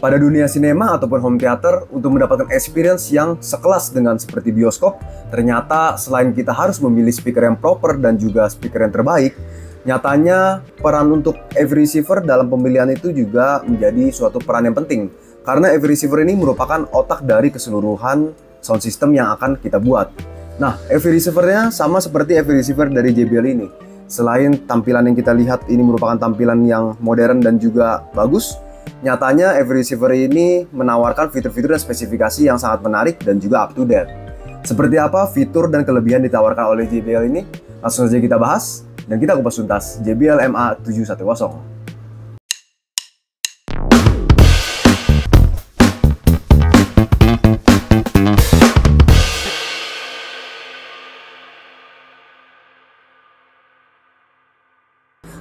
Pada dunia sinema ataupun home theater, untuk mendapatkan experience yang sekelas dengan seperti bioskop, ternyata selain kita harus memilih speaker yang proper dan juga speaker yang terbaik, nyatanya peran untuk AV receiver dalam pemilihan itu juga menjadi suatu peran yang penting. Karena AV receiver ini merupakan otak dari keseluruhan sound system yang akan kita buat. Nah, AV receivernya sama seperti AV receiver dari JBL ini. Selain tampilan yang kita lihat ini merupakan tampilan yang modern dan juga bagus, nyatanya AV receiver ini menawarkan fitur-fitur dan spesifikasi yang sangat menarik dan juga up to date. Seperti apa fitur dan kelebihan ditawarkan oleh JBL ini? Langsung saja kita bahas dan kita kupas tuntas JBL MA710.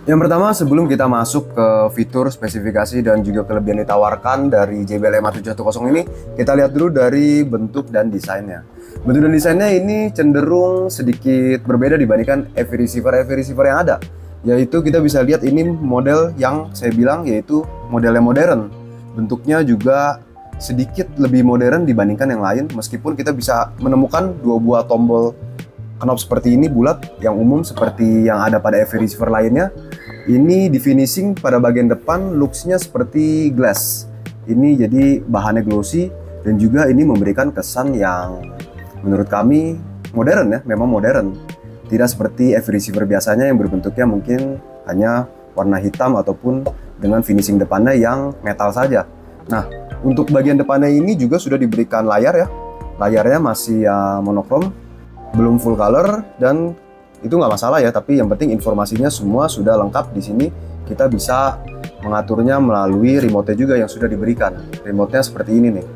Yang pertama, sebelum kita masuk ke fitur, spesifikasi, dan juga kelebihan ditawarkan dari JBL MA710 ini, kita lihat dulu dari bentuk dan desainnya. Bentuk dan desainnya ini cenderung sedikit berbeda dibandingkan AV receiver yang ada. Yaitu kita bisa lihat ini model yang saya bilang yaitu model yang modern. Bentuknya juga sedikit lebih modern dibandingkan yang lain, meskipun kita bisa menemukan dua buah tombol knob seperti ini bulat yang umum seperti yang ada pada AV receiver lainnya. Ini di finishing pada bagian depan looks-nya seperti glass. Ini jadi bahannya glossy dan juga ini memberikan kesan yang menurut kami modern ya, memang modern. Tidak seperti AV receiver biasanya yang berbentuknya mungkin hanya warna hitam ataupun dengan finishing depannya yang metal saja. Nah, untuk bagian depannya ini juga sudah diberikan layar ya. Layarnya masih monokrom, belum full color, dan itu nggak masalah ya, tapi yang penting informasinya semua sudah lengkap di sini. Kita bisa mengaturnya melalui remote-nya juga yang sudah diberikan. Remote-nya seperti ini nih.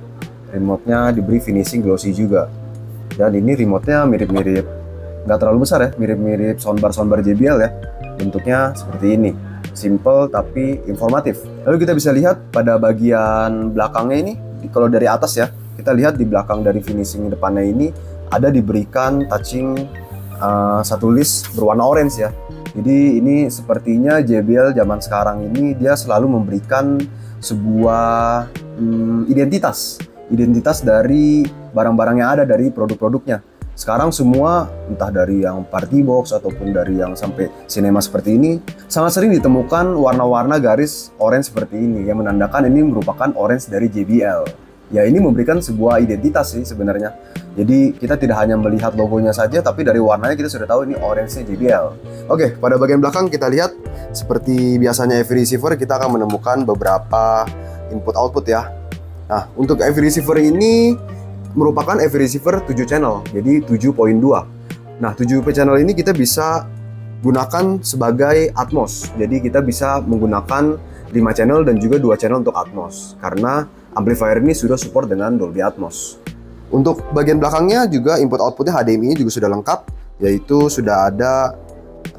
Remote-nya diberi finishing glossy juga. Dan ini remote-nya mirip-mirip, nggak terlalu besar ya, mirip-mirip soundbar JBL ya. Bentuknya seperti ini. Simple tapi informatif. Lalu kita bisa lihat pada bagian belakangnya ini, kalau dari atas ya, kita lihat di belakang dari finishing depannya ini ada diberikan touching satu list berwarna orange ya. Jadi ini sepertinya JBL zaman sekarang ini dia selalu memberikan sebuah identitas dari barang-barang yang ada dari produk-produknya. Sekarang semua entah dari yang party box ataupun dari yang sampai cinema seperti ini sangat sering ditemukan warna-warna garis orange seperti ini yang menandakan ini merupakan orange dari JBL. Ya, ini memberikan sebuah identitas sih sebenarnya. Jadi kita tidak hanya melihat logonya saja, tapi dari warnanya kita sudah tahu ini orange-nya JBL. Oke, pada bagian belakang kita lihat seperti biasanya AV receiver kita akan menemukan beberapa input-output ya. Nah, untuk AV receiver ini merupakan AV receiver 7 channel, jadi 7.2. Nah, 7 channel ini kita bisa gunakan sebagai Atmos. Jadi kita bisa menggunakan 5 channel dan juga 2 channel untuk Atmos, karena amplifier ini sudah support dengan Dolby Atmos. Untuk bagian belakangnya juga input outputnya HDMI juga sudah lengkap, yaitu sudah ada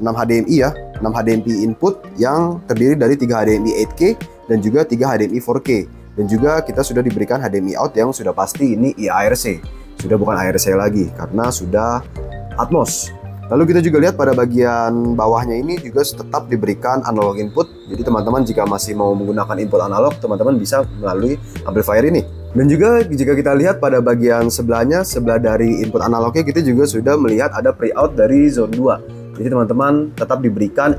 6 HDMI ya, 6 HDMI input yang terdiri dari 3 HDMI 8K dan juga 3 HDMI 4K. Dan juga kita sudah diberikan HDMI out yang sudah pasti ini IARC, sudah bukan ARC lagi karena sudah Atmos. Lalu kita juga lihat pada bagian bawahnya ini juga tetap diberikan analog input. Jadi teman-teman jika masih mau menggunakan input analog, teman-teman bisa melalui amplifier ini. Dan juga jika kita lihat pada bagian sebelahnya, sebelah dari input analognya kita juga sudah melihat ada pre-out dari zone 2. Jadi teman-teman tetap diberikan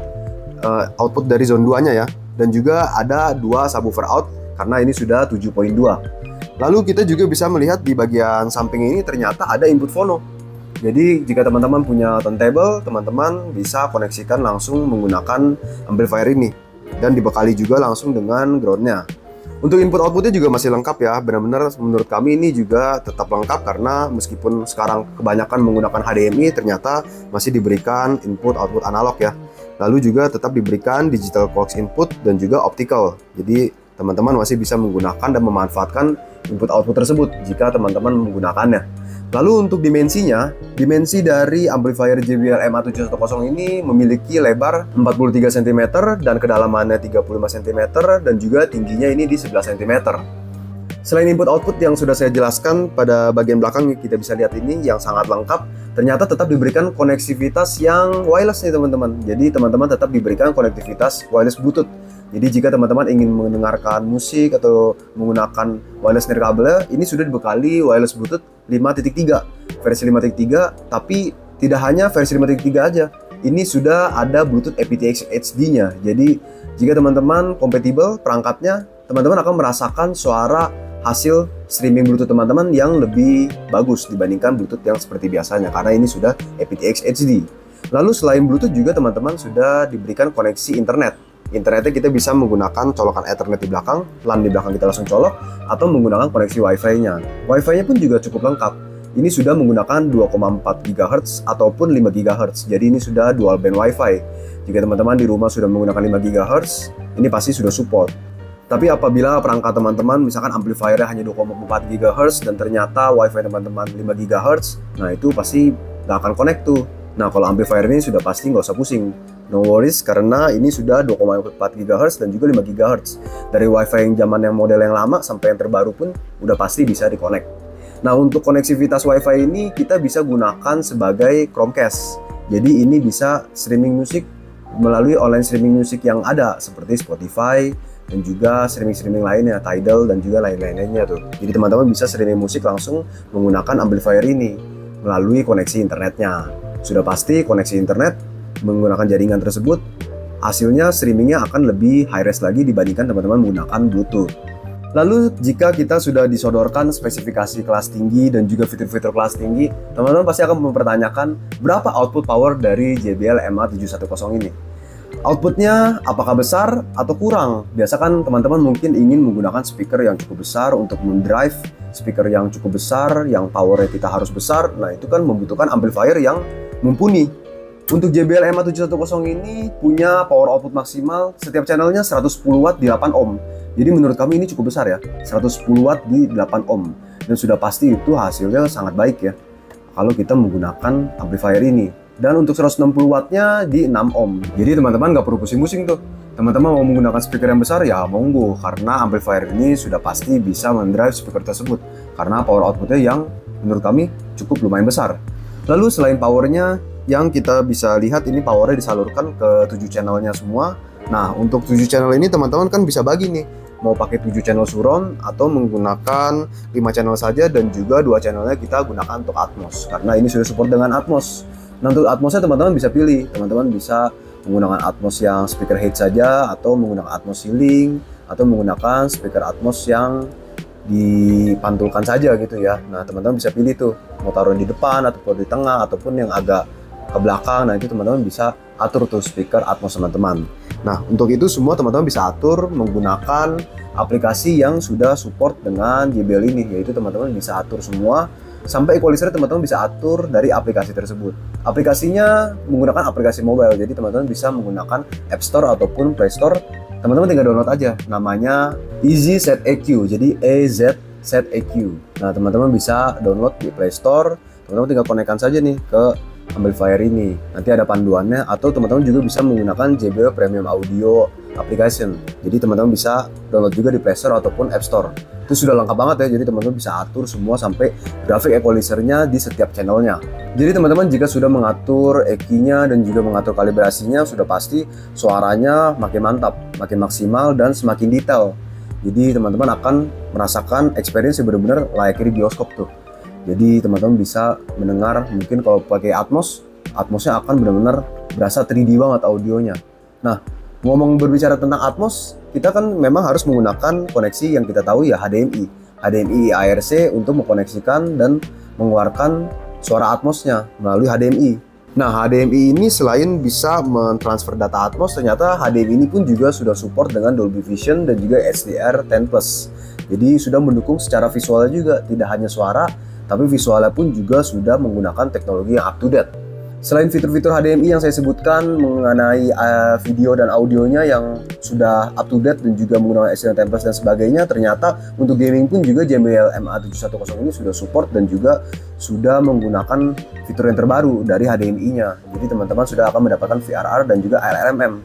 output dari zone 2-nya ya. Dan juga ada 2 subwoofer out karena ini sudah 7.2. Lalu kita juga bisa melihat di bagian samping ini ternyata ada input phono. Jadi jika teman-teman punya turntable, teman-teman bisa koneksikan langsung menggunakan amplifier ini dan dibekali juga langsung dengan groundnya. Untuk input outputnya juga masih lengkap ya, benar-benar menurut kami ini juga tetap lengkap karena meskipun sekarang kebanyakan menggunakan HDMI, ternyata masih diberikan input output analog ya. Lalu juga tetap diberikan digital coax input dan juga optical. Jadi teman-teman masih bisa menggunakan dan memanfaatkan input output tersebut jika teman-teman menggunakannya. Lalu untuk dimensinya, dimensi dari amplifier JBL MA710 ini memiliki lebar 43 cm dan kedalamannya 35 cm dan juga tingginya ini di 11 cm. Selain input output yang sudah saya jelaskan pada bagian belakang kita bisa lihat ini yang sangat lengkap, ternyata tetap diberikan konektivitas yang wireless nih teman-teman. Jadi teman-teman tetap diberikan konektivitas wireless Bluetooth. Jadi jika teman-teman ingin mendengarkan musik atau menggunakan wireless nirkabel, ini sudah dibekali wireless Bluetooth 5.3 versi 5.3, tapi tidak hanya versi 5.3 aja. Ini sudah ada Bluetooth aptX HD-nya. Jadi jika teman-teman kompatibel perangkatnya, teman-teman akan merasakan suara hasil streaming Bluetooth teman-teman yang lebih bagus dibandingkan Bluetooth yang seperti biasanya, karena ini sudah aptX HD. Lalu selain Bluetooth juga teman-teman sudah diberikan koneksi internet. Internetnya kita bisa menggunakan colokan Ethernet di belakang, LAN di belakang kita langsung colok, atau menggunakan koneksi Wi-Fi-nya. Wi-Fi-nya pun juga cukup lengkap. Ini sudah menggunakan 2,4 GHz ataupun 5 GHz. Jadi ini sudah dual band Wi-Fi. Jika teman-teman di rumah sudah menggunakan 5 GHz, ini pasti sudah support. Tapi apabila perangkat teman-teman misalkan amplifiernya hanya 2,4 GHz dan ternyata Wi-Fi teman-teman 5 GHz, nah itu pasti nggak akan connect tuh. Nah kalau amplifier ini sudah pasti nggak usah pusing. No worries, karena ini sudah 2,4 GHz dan juga 5 GHz. Dari Wi-Fi yang model yang lama sampai yang terbaru pun udah pasti bisa di-connect. Nah, untuk koneksivitas Wi-Fi ini kita bisa gunakan sebagai Chromecast. Jadi ini bisa streaming musik melalui online streaming musik yang ada seperti Spotify dan juga streaming-streaming lainnya, Tidal dan juga lain-lainnya tuh. Jadi teman-teman bisa streaming musik langsung menggunakan amplifier ini melalui koneksi internetnya. Sudah pasti koneksi internet menggunakan jaringan tersebut, hasilnya streamingnya akan lebih high res lagi dibandingkan teman-teman menggunakan Bluetooth. Lalu jika kita sudah disodorkan spesifikasi kelas tinggi dan juga fitur-fitur kelas tinggi, teman-teman pasti akan mempertanyakan berapa output power dari JBL MA710 ini. Outputnya apakah besar atau kurang? Biasa kan teman-teman mungkin ingin menggunakan speaker yang cukup besar untuk mendrive, speaker yang cukup besar, yang powernya kita harus besar. Nah itu kan membutuhkan amplifier yang mumpuni. Untuk JBL MA710 ini punya power output maksimal setiap channelnya 110 watt di 8 ohm. Jadi menurut kami ini cukup besar ya, 110 watt di 8 ohm. Dan sudah pasti itu hasilnya sangat baik ya kalau kita menggunakan amplifier ini. Dan untuk 160 wattnya di 6 ohm. Jadi teman-teman nggak perlu pusing-pusing tuh. Teman-teman mau menggunakan speaker yang besar ya monggo, karena amplifier ini sudah pasti bisa mendrive speaker tersebut. Karena power outputnya yang menurut kami cukup lumayan besar. Lalu selain powernya, yang kita bisa lihat ini powernya disalurkan ke 7 channelnya semua. Nah untuk 7 channel ini teman-teman kan bisa bagi nih, mau pakai 7 channel surround atau menggunakan 5 channel saja, dan juga 2 channelnya kita gunakan untuk Atmos karena ini sudah support dengan Atmos. Nah untuk Atmosnya teman-teman bisa pilih, teman-teman bisa menggunakan Atmos yang speaker head saja, atau menggunakan Atmos ceiling, atau menggunakan speaker Atmos yang dipantulkan saja gitu ya. Nah teman-teman bisa pilih tuh mau taruh di depan ataupun di tengah ataupun yang agak ke belakang. Nah itu teman-teman bisa atur tuh speaker Atmos teman-teman. Nah untuk itu semua teman-teman bisa atur menggunakan aplikasi yang sudah support dengan JBL ini, yaitu teman-teman bisa atur semua sampai equalizer teman-teman bisa atur dari aplikasi tersebut. Aplikasinya menggunakan aplikasi mobile, jadi teman-teman bisa menggunakan App Store ataupun Play Store. Teman-teman tinggal download aja, namanya Easy Set EQ, jadi EZ Set EQ. Nah teman-teman bisa download di Play Store, teman-teman tinggal konekkan saja nih ke amplifier ini, nanti ada panduannya, atau teman-teman juga bisa menggunakan JBL Premium Audio Application. Jadi teman-teman bisa download juga di Play Store ataupun App Store. Itu sudah lengkap banget ya, jadi teman-teman bisa atur semua sampai grafik equalizernya di setiap channelnya. Jadi teman-teman jika sudah mengatur EQ-nya dan juga mengatur kalibrasinya, sudah pasti suaranya makin mantap, makin maksimal, dan semakin detail. Jadi teman-teman akan merasakan experience yang benar-benar layaknya di bioskop tuh. Jadi teman-teman bisa mendengar, mungkin kalau pakai Atmosnya akan benar-benar berasa 3D banget audionya. Nah, ngomong berbicara tentang Atmos, kita kan memang harus menggunakan koneksi yang kita tahu ya, HDMI ARC untuk mengkoneksikan dan mengeluarkan suara Atmosnya melalui HDMI. Nah, HDMI ini selain bisa mentransfer data Atmos, ternyata HDMI ini pun juga sudah support dengan Dolby Vision dan juga HDR10+. Jadi sudah mendukung secara visualnya juga, tidak hanya suara, tapi visualnya pun juga sudah menggunakan teknologi yang up to date. Selain fitur-fitur HDMI yang saya sebutkan mengenai video dan audionya yang sudah up to date dan juga menggunakan HDR10+ dan sebagainya, ternyata untuk gaming pun juga JBL MA710 ini sudah support dan juga sudah menggunakan fitur yang terbaru dari HDMI-nya. Jadi teman-teman sudah akan mendapatkan VRR dan juga ALLM.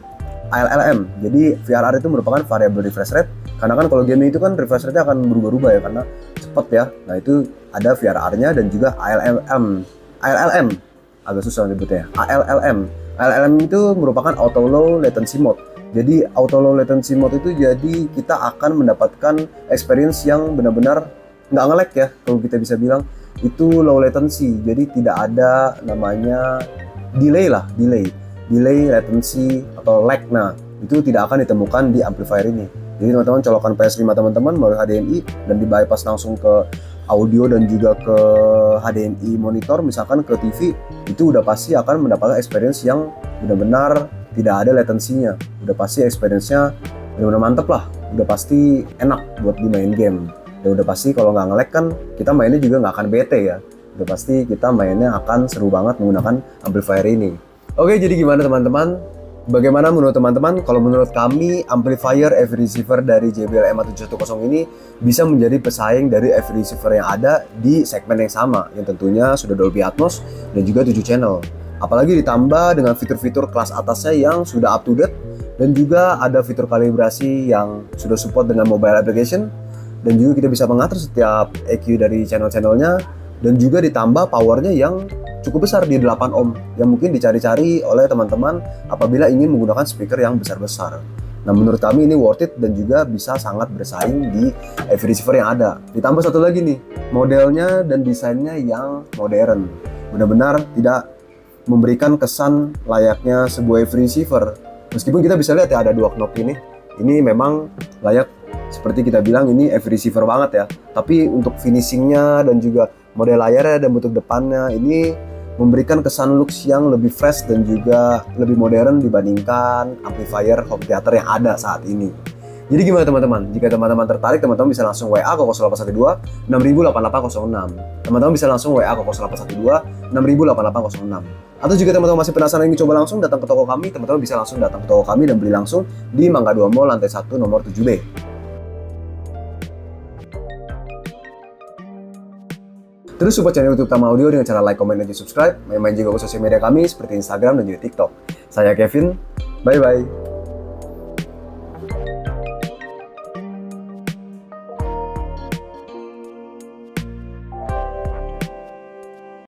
Jadi VRR itu merupakan variable refresh rate, karena kan kalau gaming itu kan refresh rate-nya akan berubah-ubah ya, karena cepat ya. Nah itu ada VRR-nya dan juga ALLM. Agak susah nyebutnya. ALLM itu merupakan auto low latency mode. Jadi auto low latency mode itu jadi kita akan mendapatkan experience yang benar-benar nggak nge-lag ya, kalau kita bisa bilang itu low latency. Jadi tidak ada namanya delay latency atau lag. Nah, itu tidak akan ditemukan di amplifier ini. Jadi teman-teman colokan PS5 teman-teman melalui HDMI dan di bypass langsung ke audio dan juga ke HDMI monitor, misalkan ke TV, itu udah pasti akan mendapatkan experience yang benar-benar tidak ada latensinya. Udah pasti experience-nya benar-benar mantep lah, udah pasti enak buat dimain game. Dan udah pasti kalau nggak nge-lag kan kita mainnya juga nggak akan bete ya. Udah pasti kita mainnya akan seru banget menggunakan amplifier ini. Oke, jadi gimana teman-teman? Bagaimana menurut teman-teman? Kalau menurut kami, amplifier AV receiver dari JBL MA710 ini bisa menjadi pesaing dari AV receiver yang ada di segmen yang sama, yang tentunya sudah Dolby Atmos dan juga 7 channel. Apalagi ditambah dengan fitur-fitur kelas atasnya yang sudah up to date, dan juga ada fitur kalibrasi yang sudah support dengan mobile application, dan juga kita bisa mengatur setiap EQ dari channel-channelnya, dan juga ditambah powernya yang cukup besar di 8 ohm yang mungkin dicari-cari oleh teman-teman apabila ingin menggunakan speaker yang besar-besar. Nah, menurut kami ini worth it dan juga bisa sangat bersaing di AV receiver yang ada. Ditambah satu lagi nih, modelnya dan desainnya yang modern. Benar-benar tidak memberikan kesan layaknya sebuah AV receiver. Meskipun kita bisa lihat ya ada dua knob ini memang layak seperti kita bilang ini AV receiver banget ya. Tapi untuk finishingnya dan juga model layarnya dan bentuk depannya ini memberikan kesan looks yang lebih fresh dan juga lebih modern dibandingkan amplifier home theater yang ada saat ini. Jadi gimana teman-teman? Jika teman-teman tertarik, teman-teman bisa langsung WA ke 0812 608806. Teman-teman bisa langsung WA ke 0812 608806. Atau jika teman-teman masih penasaran ingin coba langsung datang ke toko kami, teman-teman bisa langsung datang ke toko kami dan beli langsung di Mangga 2 Mall lantai 1 nomor 7B. Terus support channel YouTube Tama Audio dengan cara like, comment, dan subscribe. Main-main juga ke sosial media kami seperti Instagram dan juga TikTok. Saya Kevin, bye-bye.